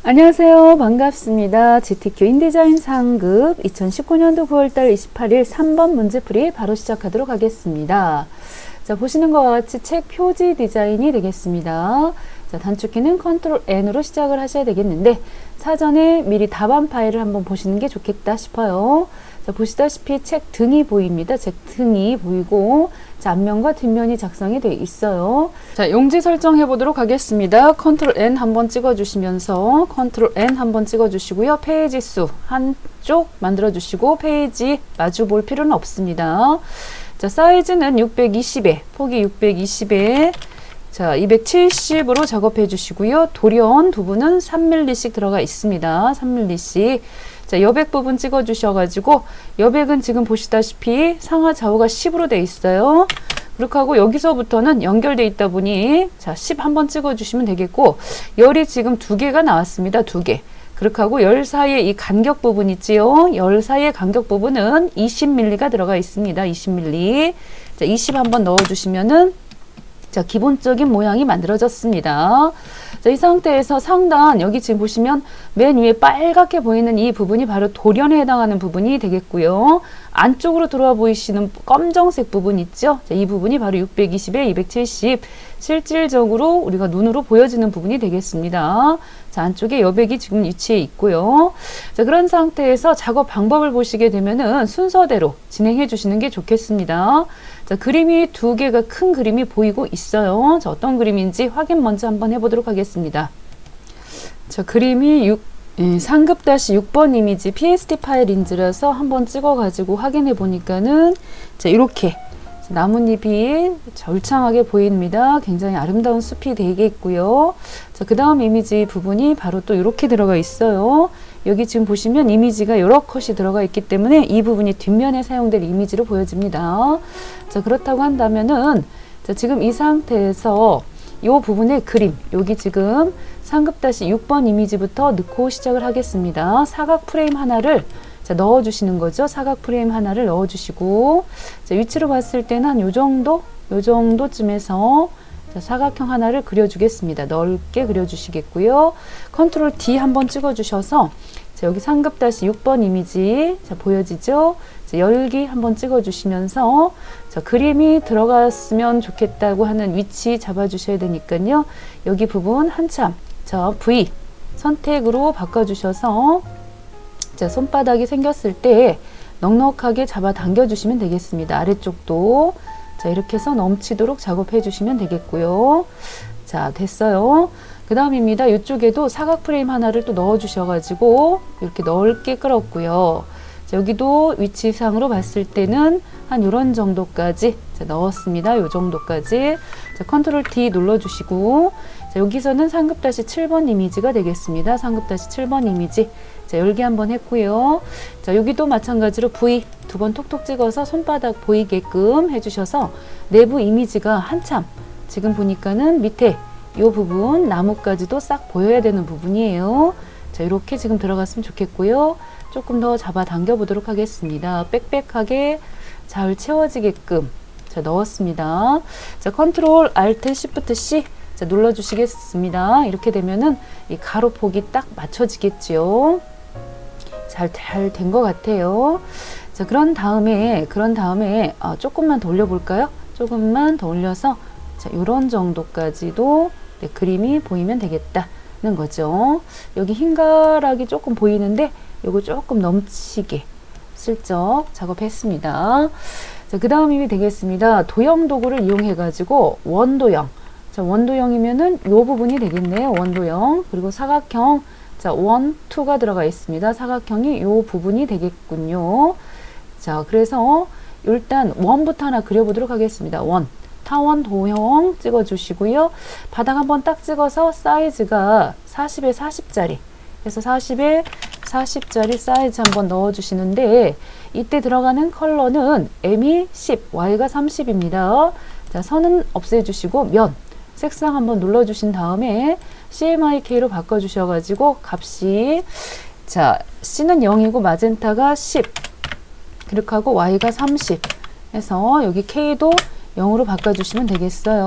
안녕하세요. 반갑습니다. GTQ 인디자인 상급 2019년도 9월달 28일 3번 문제풀이 바로 시작하도록 하겠습니다. 자, 보시는 것과 같이 책 표지 디자인이 되겠습니다. 자, 단축키는 컨트롤 N으로 시작을 하셔야 되겠는데 사전에 미리 답안 파일을 한번 보시는 게 좋겠다 싶어요. 자, 보시다시피 책 등이 보입니다. 책 등이 보이고 자, 앞면과 뒷면이 작성이 되어 있어요. 자, 용지 설정해 보도록 하겠습니다. 컨트롤 N 한번 찍어 주시면서 컨트롤 N 한번 찍어 주시고요. 페이지 수 한쪽 만들어 주시고 페이지 마주 볼 필요는 없습니다. 자, 사이즈는 620에 폭이 620에 자, 270으로 작업해 주시고요. 돌연 부분은 3mm씩 들어가 있습니다. 3mm씩. 자, 여백 부분 찍어 주셔가지고 여백은 지금 보시다시피 상하 좌우가 10으로 돼 있어요. 그렇게 하고 여기서부터는 연결돼 있다 보니 자, 10 한번 찍어 주시면 되겠고 열이 지금 2개가 나왔습니다. 2개. 그렇게 하고 열 사이에 이 간격 부분 있지요. 열 사이의 간격 부분은 20mm가 들어가 있습니다. 20mm. 자, 20 한번 넣어 주시면은 자, 기본적인 모양이 만들어졌습니다. 자, 이 상태에서 상단 여기 지금 보시면 맨 위에 빨갛게 보이는 이 부분이 바로 돌연에 해당하는 부분이 되겠고요. 안쪽으로 들어와 보이시는 검정색 부분 있죠? 자, 이 부분이 바로 620에 270 실질적으로 우리가 눈으로 보여지는 부분이 되겠습니다. 자, 안쪽에 여백이 지금 위치해 있고요. 자, 그런 상태에서 작업 방법을 보시게 되면은 순서대로 진행해 주시는 게 좋겠습니다. 자, 그림이 2개가 큰 그림이 보이고 있어요. 자, 어떤 그림인지 확인 먼저 한번 해보도록 하겠습니다. 자, 그림이 상급 6번 이미지 PSD 파일인지라서 한번 찍어 가지고 확인해 보니까는 자, 이렇게 나뭇잎이 울창하게 보입니다. 굉장히 아름다운 숲이 되겠고요. 자, 그 다음 이미지 부분이 바로 또 이렇게 들어가 있어요. 여기 지금 보시면 이미지가 여러 컷이 들어가 있기 때문에 이 부분이 뒷면에 사용될 이미지로 보여집니다. 자, 그렇다고 한다면은 자, 지금 이 상태에서 이 부분의 그림, 여기 지금 상급 6번 이미지부터 넣고 시작을 하겠습니다. 사각 프레임 하나를 자, 넣어 주시는 거죠. 사각 프레임 하나를 넣어 주시고 자, 위치로 봤을 때는 한 요 정도쯤에서 자, 사각형 하나를 그려 주겠습니다. 넓게 그려 주시겠고요. 컨트롤 D 한번 찍어 주셔서 자, 여기 상급 6번 이미지 자, 보여지죠? 자, 열기 한번 찍어 주시면서 자, 그림이 들어갔으면 좋겠다고 하는 위치 잡아 주셔야 되니까요. 여기 부분 한참 자, V 선택으로 바꿔 주셔서 자, 손바닥이 생겼을 때 넉넉하게 잡아 당겨 주시면 되겠습니다. 아래쪽도 자, 이렇게 해서 넘치도록 작업해 주시면 되겠고요. 자, 됐어요. 그 다음입니다. 이쪽에도 사각 프레임 하나를 또 넣어 주셔가지고 이렇게 넓게 끌었고요. 자, 여기도 위치상으로 봤을 때는 한 이런 정도까지 자, 넣었습니다. 요 정도까지. 자, 컨트롤 D 눌러 주시고 자, 여기서는 상급 7번 이미지가 되겠습니다. 상급 7번 이미지. 자, 열기 한번 했고요. 자, 여기도 마찬가지로 V 2번 톡톡 찍어서 손바닥 보이게끔 해주셔서 내부 이미지가 한참 지금 보니까는 밑에 이 부분 나무까지도 싹 보여야 되는 부분이에요. 자, 이렇게 지금 들어갔으면 좋겠고요. 조금 더 잡아 당겨 보도록 하겠습니다. 빽빽하게 잘 채워지게끔 자, 넣었습니다. 자, 컨트롤 알트 시프트 C 자, 눌러 주시겠습니다. 이렇게 되면은 이 가로폭이 딱 맞춰지겠지요. 잘 된 것 같아요. 자, 그런 다음에 조금만 더 올려볼까요? 조금만 더 올려서 자, 이런 정도까지도 네, 그림이 보이면 되겠다는 거죠. 여기 흰가락이 조금 보이는데 요거 조금 넘치게 슬쩍 작업했습니다. 자, 그 다음이 되겠습니다. 도형 도구를 이용해 가지고 원도형 자, 원도형이면은 요 부분이 되겠네요. 원도형 그리고 사각형 자, 1, 2가 들어가 있습니다. 사각형이 요 부분이 되겠군요. 자, 그래서 일단 원부터 하나 그려보도록 하겠습니다. 원. 타원 도형 찍어주시고요. 바닥 한번 딱 찍어서 사이즈가 40에 40짜리. 그래서 40에 40짜리 사이즈 한번 넣어주시는데 이때 들어가는 컬러는 M이 10, Y가 30입니다. 자, 선은 없애주시고 면. 색상 한번 눌러주신 다음에 CMYK로 바꿔주셔가지고 값이 자 C는 0이고 마젠타가 10. 그렇게 하고 Y가 30 해서 여기 K도 0으로 바꿔주시면 되겠어요.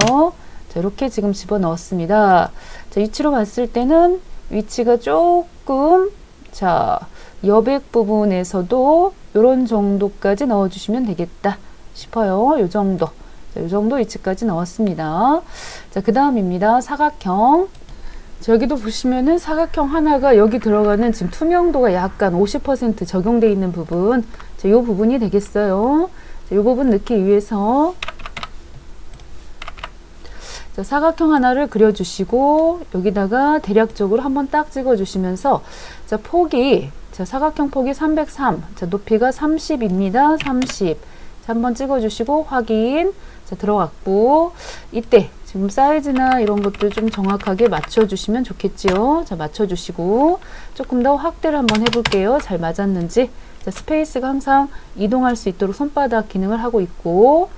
자, 이렇게 지금 집어넣었습니다. 자, 위치로 봤을 때는 위치가 조금, 자, 여백 부분에서도 이런 정도까지 넣어주시면 되겠다 싶어요. 요 정도. 자, 요 정도 위치까지 넣었습니다. 자, 그 다음입니다. 사각형. 자, 여기도 보시면은 사각형 하나가 여기 들어가는 지금 투명도가 약간 50% 적용되어 있는 부분. 자, 요 부분이 되겠어요. 자, 요 부분 넣기 위해서 자, 사각형 하나를 그려주시고 여기다가 대략적으로 한번 딱 찍어주시면서 자, 폭이 자, 사각형 폭이 303, 자, 높이가 30입니다. 30. 자, 한번 찍어주시고 확인. 자, 들어갔고 이때 지금 사이즈나 이런 것들 좀 정확하게 맞춰주시면 좋겠지요. 자, 맞춰주시고 조금 더 확대를 한번 해볼게요. 잘 맞았는지. 자, 스페이스가 항상 이동할 수 있도록 손바닥 기능을 하고 있고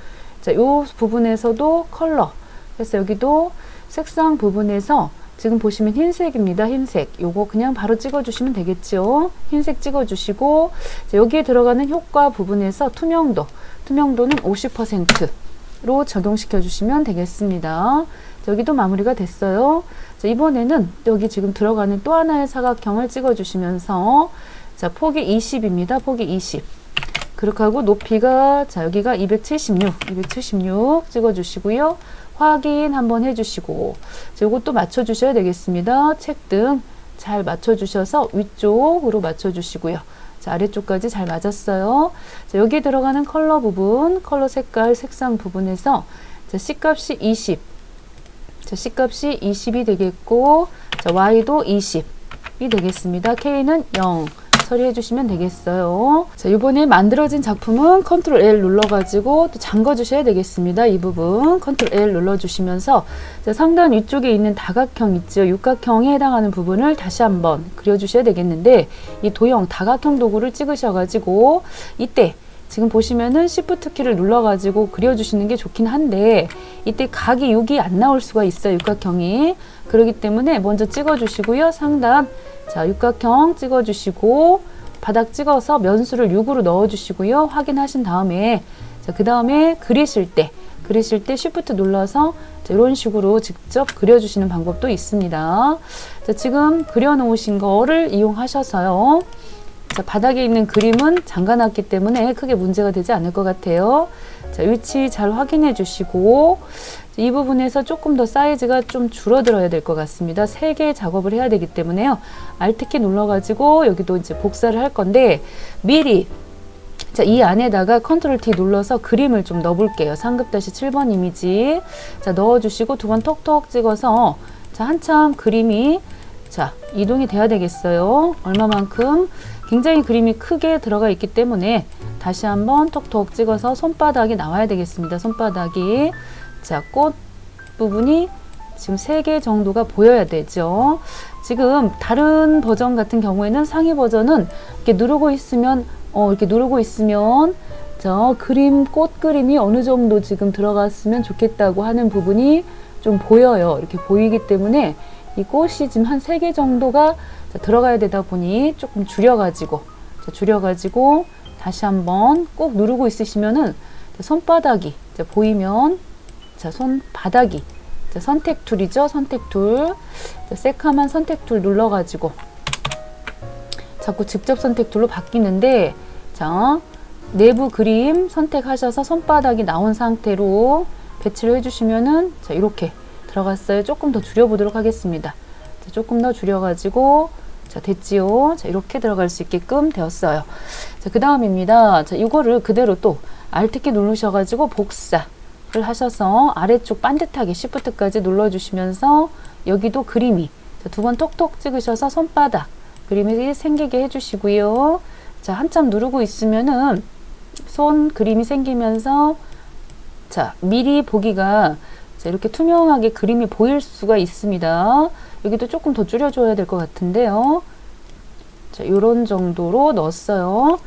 자, 요 부분에서도 컬러. 그래서 여기도 색상 부분에서 지금 보시면 흰색입니다. 흰색. 요거 그냥 바로 찍어주시면 되겠죠. 흰색 찍어주시고 자, 여기에 들어가는 효과 부분에서 투명도는 50%로 적용시켜 주시면 되겠습니다. 자, 여기도 마무리가 됐어요. 자, 이번에는 여기 지금 들어가는 또 하나의 사각형을 찍어주시면서 자, 폭이 20입니다. 폭이 20. 그렇게 하고 높이가 자, 여기가 276 찍어주시고요. 확인 한번 해주시고 이것도 맞춰주셔야 되겠습니다. 책등 잘 맞춰주셔서 위쪽으로 맞춰주시고요. 자, 아래쪽까지 잘 맞았어요. 자, 여기에 들어가는 컬러 부분, 컬러 색깔, 색상 부분에서 자, C값이 20. 자, C값이 20이 되겠고 자, Y도 20이 되겠습니다. K는 0. 처리해 주시면 되겠어요. 자, 이번에 만들어진 작품은 컨트롤 L 눌러가지고 또 잠궈 주셔야 되겠습니다. 이 부분 컨트롤 L 눌러주시면서 자, 상단 위쪽에 있는 다각형 있죠. 육각형에 해당하는 부분을 다시 한번 그려주셔야 되겠는데 이 도형 다각형 도구를 찍으셔가지고 이때 지금 보시면은 Shift 키를 눌러가지고 그려주시는 게 좋긴 한데 이때 각이 6이 안 나올 수가 있어요. 육각형이. 그렇기 때문에 먼저 찍어주시고요. 상단 자, 육각형 찍어주시고 바닥 찍어서 면수를 6으로 넣어주시고요. 확인하신 다음에 자, 그 다음에 그리실 때 Shift 눌러서 자, 이런 식으로 직접 그려주시는 방법도 있습니다. 자, 지금 그려놓으신 거를 이용하셔서요. 자, 바닥에 있는 그림은 잠가놨기 때문에 크게 문제가 되지 않을 것 같아요. 자, 위치 잘 확인해 주시고 이 부분에서 조금 더 사이즈가 좀 줄어들어야 될 것 같습니다. 3개 작업을 해야 되기 때문에요. Alt키 눌러가지고 여기도 이제 복사를 할 건데 미리 자, 이 안에다가 컨트롤 T 눌러서 그림을 좀 넣어볼게요. 상급 7번 이미지 자, 넣어주시고 두 번 톡톡 찍어서 자, 한참 그림이 자, 이동이 돼야 되겠어요. 얼마만큼 굉장히 그림이 크게 들어가 있기 때문에 다시 한번 톡톡 찍어서 손바닥이 나와야 되겠습니다. 손바닥이 자, 꽃 부분이 지금 3개 정도가 보여야 되죠. 지금 다른 버전 같은 경우에는 상위 버전은 이렇게 누르고 있으면 저 그림 꽃 그림이 어느 정도 지금 들어갔으면 좋겠다고 하는 부분이 좀 보여요. 이렇게 보이기 때문에 이 꽃이 지금 한 3개 정도가 들어가야 되다 보니 조금 줄여가지고 다시 한번 꼭 누르고 있으시면은 손바닥이 보이면 자, 손바닥이 자, 선택 툴이죠. 선택 툴. 자, 새카만 선택 툴 눌러가지고 자꾸 직접 선택 툴로 바뀌는데 자, 내부 그림 선택하셔서 손바닥이 나온 상태로 배치를 해주시면은 자, 이렇게 들어갔어요. 조금 더 줄여보도록 하겠습니다. 자, 조금 더 줄여가지고 자, 됐지요. 자, 이렇게 들어갈 수 있게끔 되었어요. 자, 그 다음입니다. 자, 이거를 그대로 또 Alt키 누르셔가지고 복사를 하셔서 아래쪽 반듯하게 Shift까지 눌러주시면서 여기도 그림이 두 번 톡톡 찍으셔서 손바닥 그림이 생기게 해주시고요. 자, 한참 누르고 있으면은 손 그림이 생기면서 자, 미리 보기가 자, 이렇게 투명하게 그림이 보일 수가 있습니다. 여기도 조금 더 줄여줘야 될 것 같은데요. 자, 요런 정도로 넣었어요.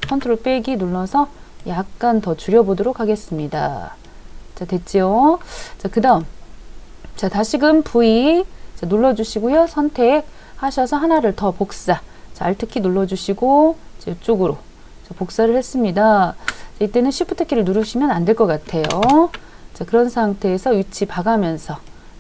컨트롤 빼기 눌러서 약간 더 줄여보도록 하겠습니다. 자, 됐지요? 자, 그 다음. 자, 다시금 V 자, 눌러주시고요. 선택하셔서 하나를 더 복사. 자, Alt키 눌러주시고 이쪽으로 복사를 했습니다. 이때는 Shift 키를 누르시면 안 될 것 같아요. 자, 그런 상태에서 위치 봐가면서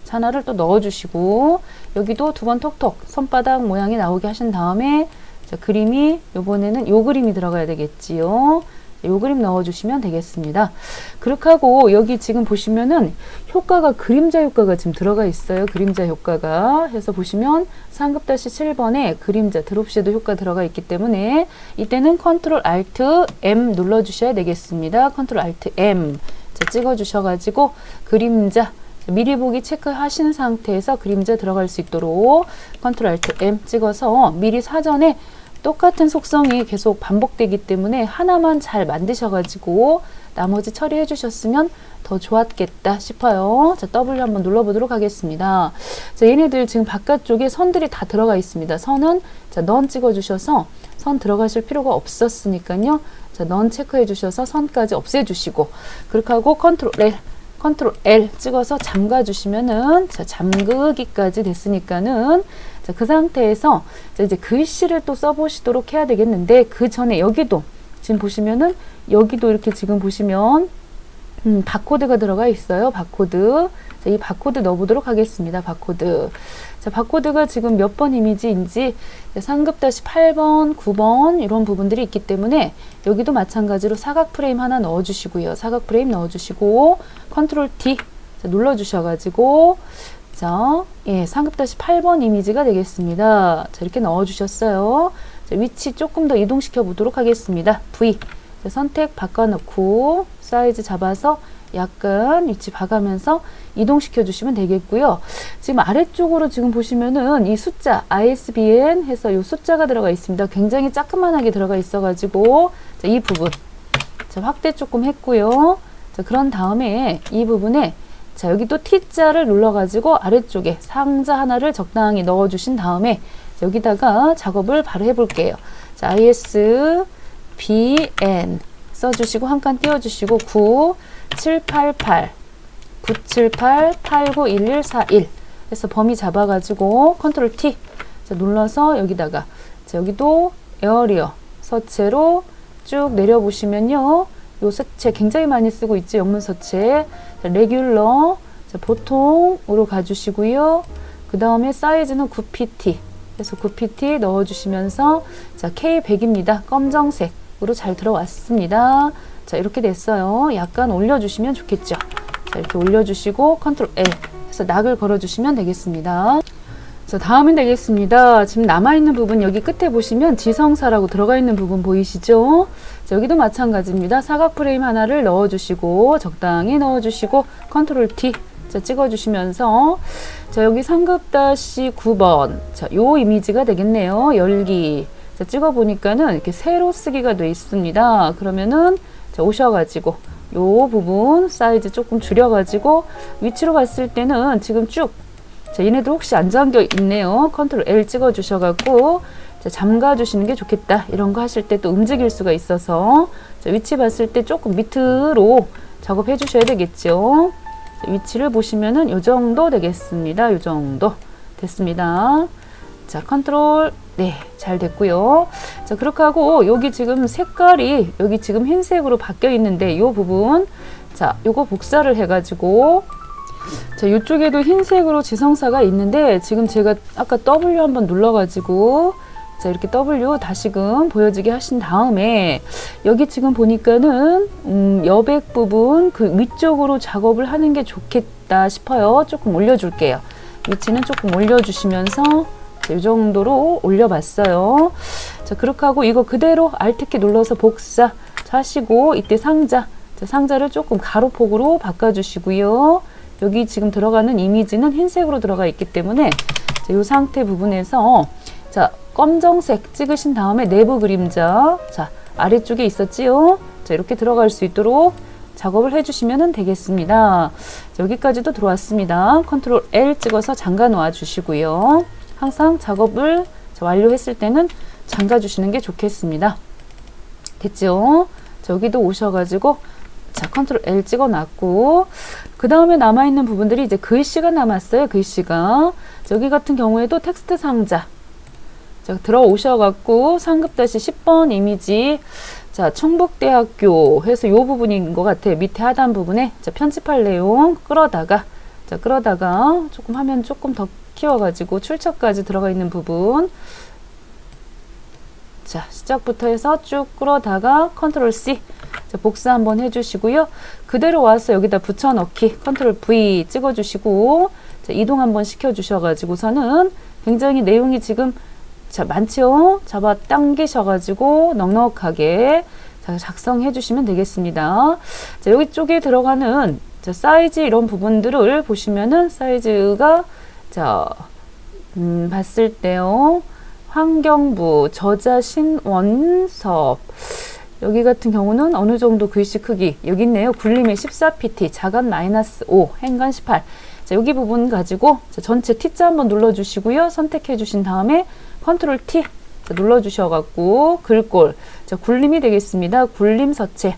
하나를 또 넣어주시고 여기도 두 번 톡톡 손바닥 모양이 나오게 하신 다음에 자, 그림이 요번에는 요 그림이 들어가야 되겠지요. 요 그림 넣어주시면 되겠습니다. 그렇게 하고 여기 지금 보시면은 효과가 그림자 효과가 지금 들어가 있어요. 그림자 효과가 해서 보시면 상급 7번에 그림자 드롭 섀도우 효과 들어가 있기 때문에 이때는 컨트롤 알트 M 눌러주셔야 되겠습니다. 컨트롤 알트 M 자, 찍어주셔가지고 그림자 미리 보기 체크하신 상태에서 그림자 들어갈 수 있도록 컨트롤 알트 M 찍어서 미리 사전에 똑같은 속성이 계속 반복되기 때문에 하나만 잘 만드셔가지고 나머지 처리해 주셨으면 더 좋았겠다 싶어요. 자, W 한번 눌러보도록 하겠습니다. 자, 얘네들 지금 바깥쪽에 선들이 다 들어가 있습니다. 선은 자, 넌 찍어주셔서 선 들어가실 필요가 없었으니까요. 자, 넌 체크해 주셔서 선까지 없애주시고 그렇게 하고 컨트롤 L 찍어서 잠가 주시면은 자, 잠그기까지 됐으니까는 자, 그 상태에서 자, 이제 글씨를 또 써보시도록 해야 되겠는데 그 전에 여기도 지금 보시면은 여기도 이렇게 지금 보시면 바코드가 들어가 있어요. 바코드. 자, 이 바코드 넣어보도록 하겠습니다. 바코드. 자, 바코드가 지금 몇 번 이미지인지 상급 8번, 9번 이런 부분들이 있기 때문에 여기도 마찬가지로 사각 프레임 하나 넣어주시고요. 사각 프레임 넣어주시고 컨트롤 D 자, 눌러주셔가지고 자, 예, 상급 8번 이미지가 되겠습니다. 자, 이렇게 넣어주셨어요. 자, 위치 조금 더 이동시켜 보도록 하겠습니다. V 자, 선택 바꿔놓고 사이즈 잡아서 약간 위치 봐가면서 이동시켜 주시면 되겠고요. 지금 아래쪽으로 지금 보시면은 이 숫자 ISBN 해서 이 숫자가 들어가 있습니다. 굉장히 조그만하게 들어가 있어가지고 자, 이 부분 자, 확대 조금 했고요. 자, 그런 다음에 이 부분에 자, 여기 또 T자를 눌러가지고 아래쪽에 상자 하나를 적당히 넣어주신 다음에 자, 여기다가 작업을 바로 해볼게요. 자, ISBN 써주시고 한 칸 띄워주시고 9788 978 891141 해서 범위 잡아가지고 컨트롤 T 자, 눌러서 여기다가 자, 여기도 에어리어 서체로 쭉 내려보시면요. 요 서체 굉장히 많이 쓰고 있죠. 영문 서체 자, 레귤러 자, 보통으로 가주시고요. 그 다음에 사이즈는 9pt 그래서 9pt 넣어주시면서 자, K100입니다. 검정색으로 잘 들어왔습니다. 자, 이렇게 됐어요. 약간 올려주시면 좋겠죠. 자, 이렇게 올려주시고 컨트롤 L 해서 낙을 걸어주시면 되겠습니다. 자, 다음은 되겠습니다. 지금 남아있는 부분 여기 끝에 보시면 지성사라고 들어가 있는 부분 보이시죠? 자, 여기도 마찬가지입니다. 사각 프레임 하나를 넣어주시고 적당히 넣어주시고 컨트롤 T 자, 찍어주시면서 자, 여기 상급 9번 자, 요 이미지가 되겠네요. 열기 자, 찍어보니까는 이렇게 세로 쓰기가 돼 있습니다. 그러면은 자, 오셔가지고 요 부분 사이즈 조금 줄여가지고 위치로 봤을 때는 지금 쭉 자, 얘네들 혹시 안 잠겨 있네요. 컨트롤 L 찍어 주셔갖고 자, 잠가 주시는 게 좋겠다. 이런 거 하실 때 또 움직일 수가 있어서 자, 위치 봤을 때 조금 밑으로 작업해 주셔야 되겠죠. 자, 위치를 보시면은 요 정도 되겠습니다. 요 정도 됐습니다. 자, 컨트롤 네, 잘 됐고요. 자, 그렇게 하고 여기 지금 색깔이 여기 지금 흰색으로 바뀌어 있는데 요 부분 자, 요거 복사를 해가지고 자, 이쪽에도 흰색으로 지성사가 있는데 지금 제가 아까 W 한번 눌러가지고 자, 이렇게 W 다시금 보여지게 하신 다음에 여기 지금 보니까는 여백 부분 그 위쪽으로 작업을 하는 게 좋겠다 싶어요. 조금 올려줄게요. 위치는 조금 올려주시면서 이 정도로 올려봤어요. 자, 그렇게 하고 이거 그대로 Alt키 눌러서 복사 하시고 이때 상자 자, 상자를 조금 가로폭으로 바꿔주시고요. 여기 지금 들어가는 이미지는 흰색으로 들어가 있기 때문에 자, 이 상태 부분에서 자, 검정색 찍으신 다음에 내부 그림자 자, 아래쪽에 있었지요. 자, 이렇게 들어갈 수 있도록 작업을 해주시면 되겠습니다. 자, 여기까지도 들어왔습니다. 컨트롤 L 찍어서 잠가 놓아 주시고요. 항상 작업을 자, 완료했을 때는 잠가 주시는 게 좋겠습니다. 됐죠? 자, 여기도 오셔가지고 자, 컨트롤 L 찍어 놨고 그 다음에 남아있는 부분들이 이제 글씨가 남았어요. 글씨가 자, 여기 같은 경우에도 텍스트 상자 자, 들어오셔갖고 상급 다시 10번 이미지. 자, 충북대학교 해서 요 부분인 것 같아요. 밑에 하단 부분에. 자, 편집할 내용 끌어다가. 자, 끌어다가 조금 화면 조금 더 키워가지고 출처까지 들어가 있는 부분. 자, 시작부터 해서 쭉 끌어다가 컨트롤 C. 자, 복사 한번 해주시고요. 그대로 와서 여기다 붙여넣기 컨트롤 V 찍어주시고, 자, 이동 한번 시켜주셔가지고서는 굉장히 내용이 지금 자, 많죠? 잡아 당기셔가지고 넉넉하게 자, 작성해 주시면 되겠습니다. 자, 여기 쪽에 들어가는 자, 사이즈 이런 부분들을 보시면은 사이즈가 자, 봤을 때요. 환경부, 저자 신원섭. 여기 같은 경우는 어느 정도 글씨 크기. 여기 있네요. 굴림의 14pt, 자간 -5, 행간 18. 자, 여기 부분 가지고 자, 전체 T자 한번 눌러주시고요. 선택해 주신 다음에 컨트롤 T 자, 눌러주셔갖고 글꼴. 자, 굴림이 되겠습니다. 굴림서체.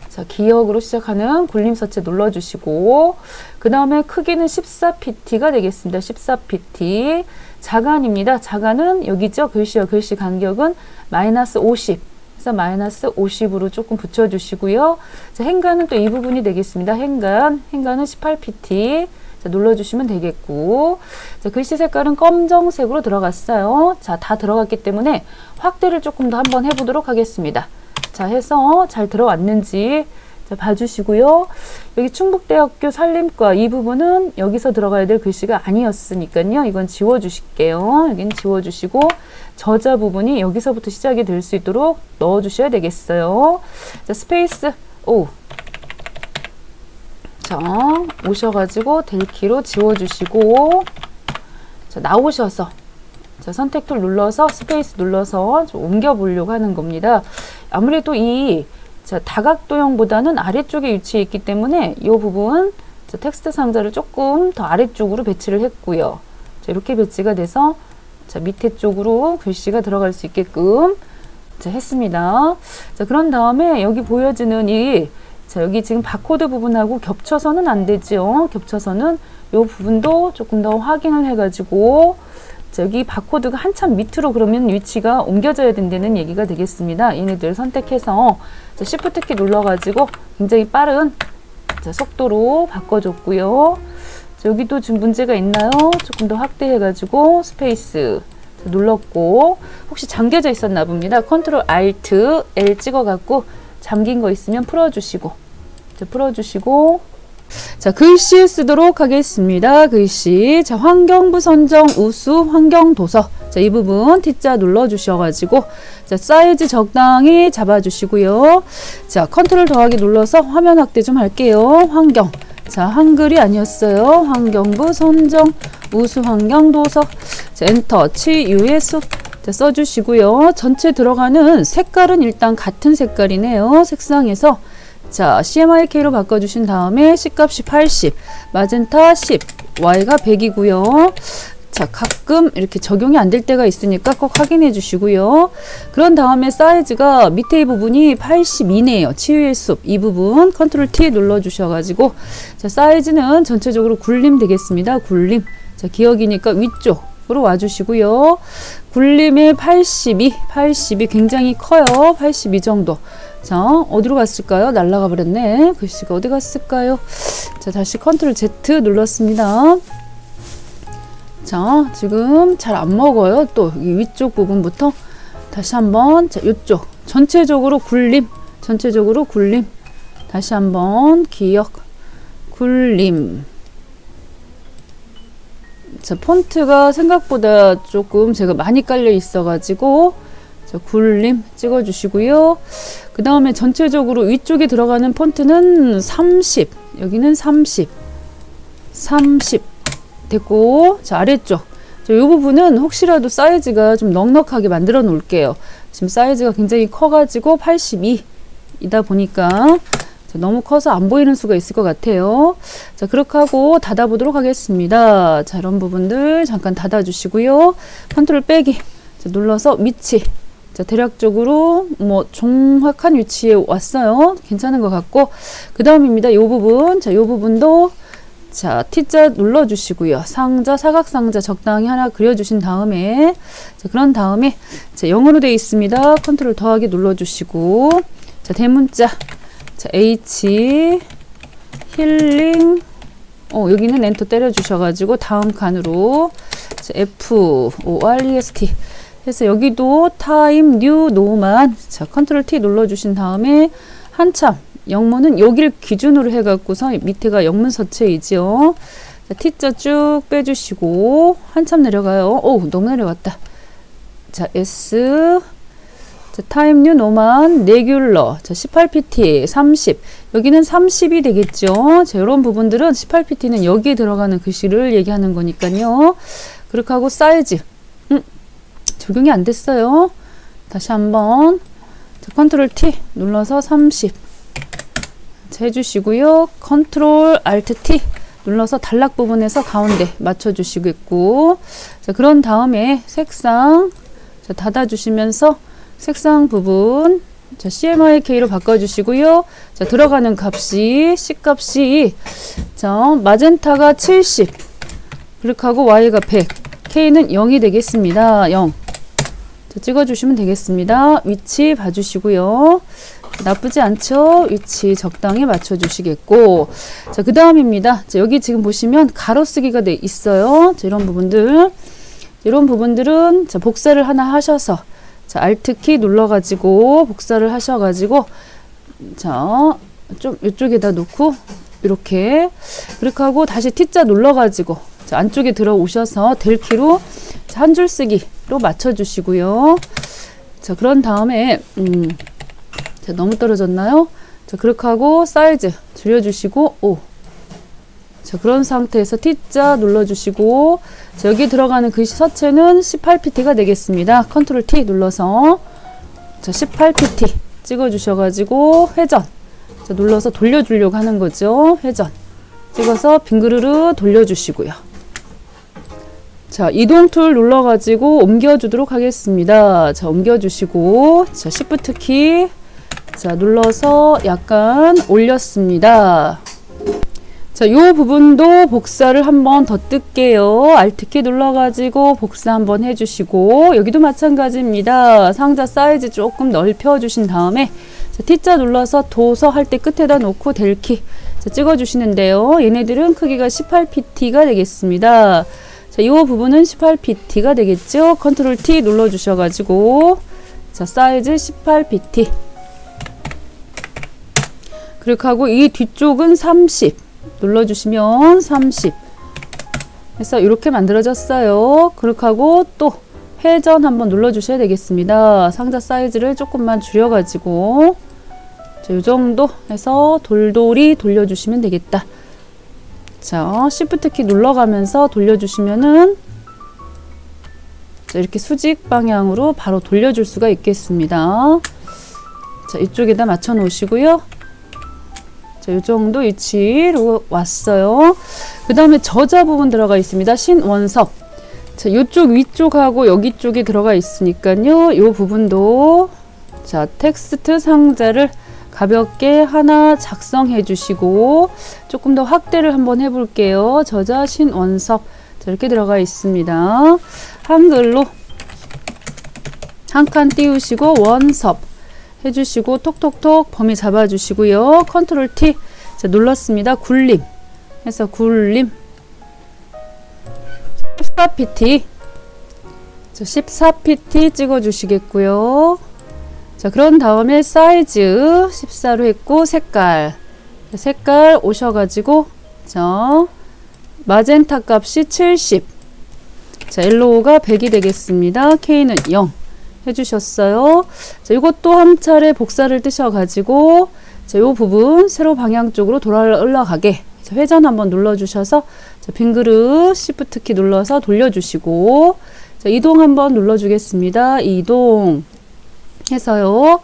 자, 기역으로 시작하는 굴림서체 눌러주시고, 그 다음에 크기는 14pt가 되겠습니다. 14pt. 자간입니다. 자간은 여기죠. 글씨와 글씨 간격은 -50. 그래서 -50으로 조금 붙여주시고요. 자, 행간은 또 이 부분이 되겠습니다. 행간은 18pt. 자, 눌러주시면 되겠고. 자, 글씨 색깔은 검정색으로 들어갔어요. 자, 다 들어갔기 때문에 확대를 조금 더 한번 해보도록 하겠습니다. 자, 해서 잘 들어왔는지 자, 봐주시고요. 여기 충북대학교 산림과 이 부분은 여기서 들어가야 될 글씨가 아니었으니까요. 이건 지워주실게요. 여기는 지워주시고 저자 부분이 여기서부터 시작이 될 수 있도록 넣어주셔야 되겠어요. 자, 스페이스 오. 자, 오셔가지고 델키로 지워주시고 자, 나오셔서 자, 선택 툴 눌러서 스페이스 눌러서 좀 옮겨 보려고 하는 겁니다. 아무래도 이 자, 다각도형보다는 아래쪽에 위치해 있기 때문에 이 부분 자, 텍스트 상자를 조금 더 아래쪽으로 배치를 했고요. 자, 이렇게 배치가 돼서 자, 밑에 쪽으로 글씨가 들어갈 수 있게끔 자, 했습니다. 자, 그런 다음에 여기 보여지는 이 자, 여기 지금 바코드 부분하고 겹쳐서는 안 되죠. 겹쳐서는 이 부분도 조금 더 확인을 해가지고 자, 여기 바코드가 한참 밑으로 그러면 위치가 옮겨져야 된다는 얘기가 되겠습니다. 얘네들 선택해서 자, Shift 키 눌러가지고 굉장히 빠른 자, 속도로 바꿔줬고요. 자, 여기도 지금 문제가 있나요? 조금 더 확대해가지고 스페이스 자, 눌렀고 혹시 잠겨져 있었나 봅니다. 컨트롤 Alt L 찍어갖고 잠긴 거 있으면 풀어주시고 자, 풀어주시고 자, 글씨 쓰도록 하겠습니다. 글씨. 자, 환경부 선정 우수 환경도서. 자, 이 부분 T자 눌러주셔가지고, 자, 사이즈 적당히 잡아주시고요. 자, 컨트롤 더하기 눌러서 화면 확대 좀 할게요. 환경. 자, 한글이 아니었어요. 환경부 선정 우수 환경도서. 자, 엔터. 치유의 숲. 자, 써주시고요. 전체 들어가는 색깔은 일단 같은 색깔이네요. 색상에서. 자, CMYK로 바꿔주신 다음에 C값이 80, 마젠타 10, Y가 100이고요. 자, 가끔 이렇게 적용이 안 될 때가 있으니까 꼭 확인해 주시고요. 그런 다음에 사이즈가 밑에 이 부분이 82네요. 치유의 숲 이 부분 컨트롤 T 눌러 주셔가지고 자, 사이즈는 전체적으로 굴림 되겠습니다. 굴림. 자, 기억이니까 위쪽으로 와주시고요. 굴림의 82 굉장히 커요. 82 정도. 자, 어디로 갔을까요? 날아가 버렸네. 글씨가 어디 갔을까요? 자, 다시 컨트롤 Z 눌렀습니다. 자, 지금 잘 안 먹어요. 또 이 위쪽 부분부터 다시 한번 자, 이쪽 전체적으로 굴림. 다시 한번 기억 굴림. 자, 폰트가 생각보다 조금 제가 많이 깔려 있어 가지고 자, 굴림 찍어주시고요. 그 다음에 전체적으로 위쪽에 들어가는 폰트는 30, 여기는 30 됐고, 자, 아래쪽. 자, 이 부분은 혹시라도 사이즈가 좀 넉넉하게 만들어 놓을게요. 지금 사이즈가 굉장히 커가지고 82이다 보니까 자, 너무 커서 안 보이는 수가 있을 것 같아요. 자, 그렇게 하고 닫아보도록 하겠습니다. 자, 이런 부분들 잠깐 닫아주시고요. 컨트롤 빼기 자, 눌러서 위치. 자, 대략적으로 뭐 정확한 위치에 왔어요. 괜찮은 것 같고 그 다음입니다. 이 부분. 자, 이 부분도 자, T자 눌러주시고요. 상자, 사각상자 적당히 하나 그려주신 다음에, 자, 그런 다음에, 자, 0으로 되어 있습니다. 컨트롤 더하기 눌러주시고, 자, 대문자, 자, H, 힐링, 여기는 엔터 때려주셔가지고, 다음 칸으로, 자, F, O, R, E, S, T. 해서 여기도 타임, 뉴, 노만, 자, 컨트롤 T 눌러주신 다음에, 한참, 영문은 여기를 기준으로 해갖고서 밑에가 영문 서체이지요. 자, T자 쭉 빼주시고 한참 내려가요. 오, 너무 내려갔다. 자, S, 자, 타임 뉴 노만 레귤러, 자, 18pt 30. 여기는 30이 되겠죠. 자, 이런 부분들은 18pt는 여기에 들어가는 글씨를 얘기하는 거니까요. 그렇게 하고 사이즈 적용이 안 됐어요. 다시 한번 자, 컨트롤 T 눌러서 30. 해주시고요. 컨트롤 알트 T 눌러서 단락 부분에서 가운데 맞춰주시겠고, 자, 그런 다음에 색상, 자, 닫아주시면서 색상 부분, 자, CMYK로 바꿔주시고요. 자, 들어가는 값이, C 값이, 자, 마젠타가 70, 그렇게 하고 Y가 100, K는 0이 되겠습니다. 0. 자, 찍어주시면 되겠습니다. 위치 봐주시고요. 나쁘지 않죠? 위치 적당히 맞춰주시겠고, 자, 그 다음입니다. 자, 여기 지금 보시면 가로쓰기가 돼 있어요. 자, 이런 부분들은 자, 복사를 하나 하셔서, 자, Alt키 눌러가지고 복사를 하셔가지고, 자, 좀 이쪽에다 놓고 이렇게 하고 다시 T자 눌러가지고, 자, 안쪽에 들어오셔서 델키로 한 줄 쓰기로 맞춰주시고요. 자, 그런 다음에 자, 너무 떨어졌나요? 자, 그렇게 하고 사이즈 줄여주시고 5. 자, 그런 상태에서 T자 눌러주시고, 자, 여기 들어가는 글씨 서체는 18pt가 되겠습니다. 컨트롤 T 눌러서 자, 18pt 찍어주셔가지고 회전, 자, 눌러서 돌려주려고 하는 거죠. 회전 찍어서 빙그르르 돌려주시고요. 자, 이동 툴 눌러가지고 옮겨주도록 하겠습니다. 자, 옮겨주시고, 자, Shift 키, 자, 눌러서 약간 올렸습니다. 자, 요 부분도 복사를 한번 더 뜰게요. Alt키 눌러가지고 복사 한번 해주시고, 여기도 마찬가지입니다. 상자 사이즈 조금 넓혀주신 다음에, 자, T자 눌러서 도서 할 때 끝에다 놓고 델키, 자, 찍어주시는데요. 얘네들은 크기가 18pt가 되겠습니다. 자, 이 부분은 18pt가 되겠죠. 컨트롤 T 눌러주셔가지고, 자, 사이즈 18pt. 그렇게 하고 이 뒤쪽은 30 눌러주시면 30 해서 이렇게 만들어졌어요. 그렇게 하고 또 회전 한번 눌러주셔야 되겠습니다. 상자 사이즈를 조금만 줄여가지고, 자, 이 정도 해서 돌돌이 돌려주시면 되겠다. 자, Shift 키 눌러가면서 돌려주시면은, 자, 이렇게 수직 방향으로 바로 돌려줄 수가 있겠습니다. 자, 이쪽에다 맞춰 놓으시고요. 자, 이 정도 위치로 왔어요. 그 다음에 저자 부분 들어가 있습니다. 신원섭. 자, 요쪽 위쪽하고 여기 쪽이 들어가 있으니까요. 요 부분도, 자, 텍스트 상자를 가볍게 하나 작성해 주시고, 조금 더 확대를 한번 해볼게요. 저자 신원섭. 자, 이렇게 들어가 있습니다. 한글로 한 칸 띄우시고 원섭 해주시고 톡톡톡 범위 잡아주시고요. 컨트롤 T, 자, 눌렀습니다. 굴림 해서 굴림 14pt, 자, 14pt 찍어주시겠고요. 자, 그런 다음에 사이즈 14로 했고, 색깔 오셔가지고, 자, 마젠타 값이 70, 자, 옐로우가 100이 되겠습니다. K는 0 해주셨어요. 자, 이것도 한 차례 복사를 뜨셔가지고, 자, 요 부분 세로 방향 쪽으로 올라가게, 자, 회전 한번 눌러주셔서, 자, 빙그르 Shift 키 눌러서 돌려주시고, 자, 이동 한번 눌러주겠습니다. 이동 해서요.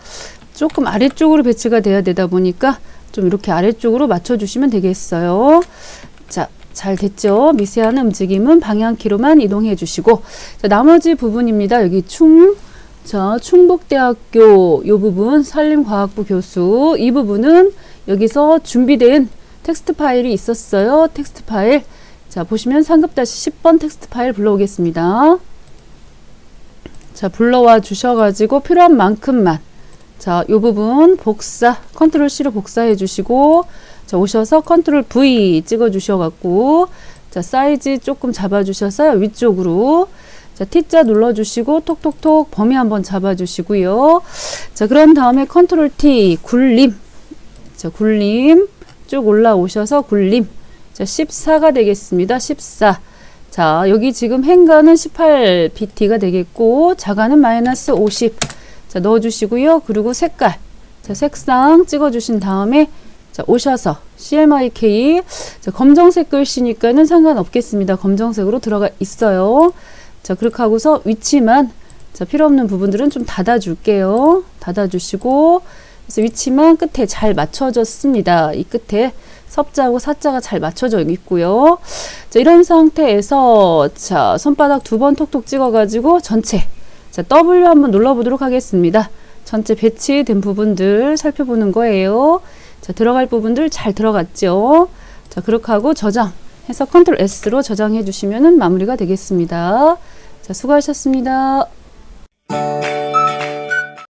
조금 아래쪽으로 배치가 돼야 되다 보니까 좀 이렇게 아래쪽으로 맞춰주시면 되겠어요. 자, 잘 됐죠? 미세한 움직임은 방향키로만 이동해 주시고, 자, 나머지 부분입니다. 여기 자, 충북대학교 요 부분 산림과학부 교수, 이 부분은 여기서 준비된 텍스트 파일이 있었어요. 텍스트 파일. 자, 보시면 상급-10번 텍스트 파일 불러오겠습니다. 자, 불러와 주셔가지고 필요한 만큼만. 자, 요 부분 복사, 컨트롤 C로 복사해 주시고, 자, 오셔서 컨트롤 V 찍어 주셔갖고, 자, 사이즈 조금 잡아 주셔서요. 위쪽으로. 자, T자 눌러 주시고, 톡톡톡 범위 한번 잡아 주시고요. 자, 그런 다음에 컨트롤 T, 굴림. 자, 굴림. 쭉 올라오셔서 굴림. 자, 14가 되겠습니다. 14. 자, 여기 지금 행가는 18bt가 되겠고, 자가는 마이너스 50. 자, 넣어주시고요. 그리고 색깔. 자, 색상 찍어주신 다음에, 자, 오셔서 CMYK. 자, 검정색 글씨니까는 상관없겠습니다. 검정색으로 들어가 있어요. 자, 그렇게 하고서 위치만, 자, 필요 없는 부분들은 좀 닫아줄게요. 닫아주시고, 그래서 위치만 끝에 잘 맞춰졌습니다. 이 끝에 섭자하고 사자가 잘 맞춰져 있고요. 자, 이런 상태에서, 자, 손바닥 2번 톡톡 찍어가지고 전체, 자, W 한번 눌러보도록 하겠습니다. 전체 배치된 부분들 살펴보는 거예요. 자, 들어갈 부분들 잘 들어갔죠. 자, 그렇게 하고 저장해서 컨트롤 S로 저장해 주시면 마무리가 되겠습니다. 자, 수고하셨습니다.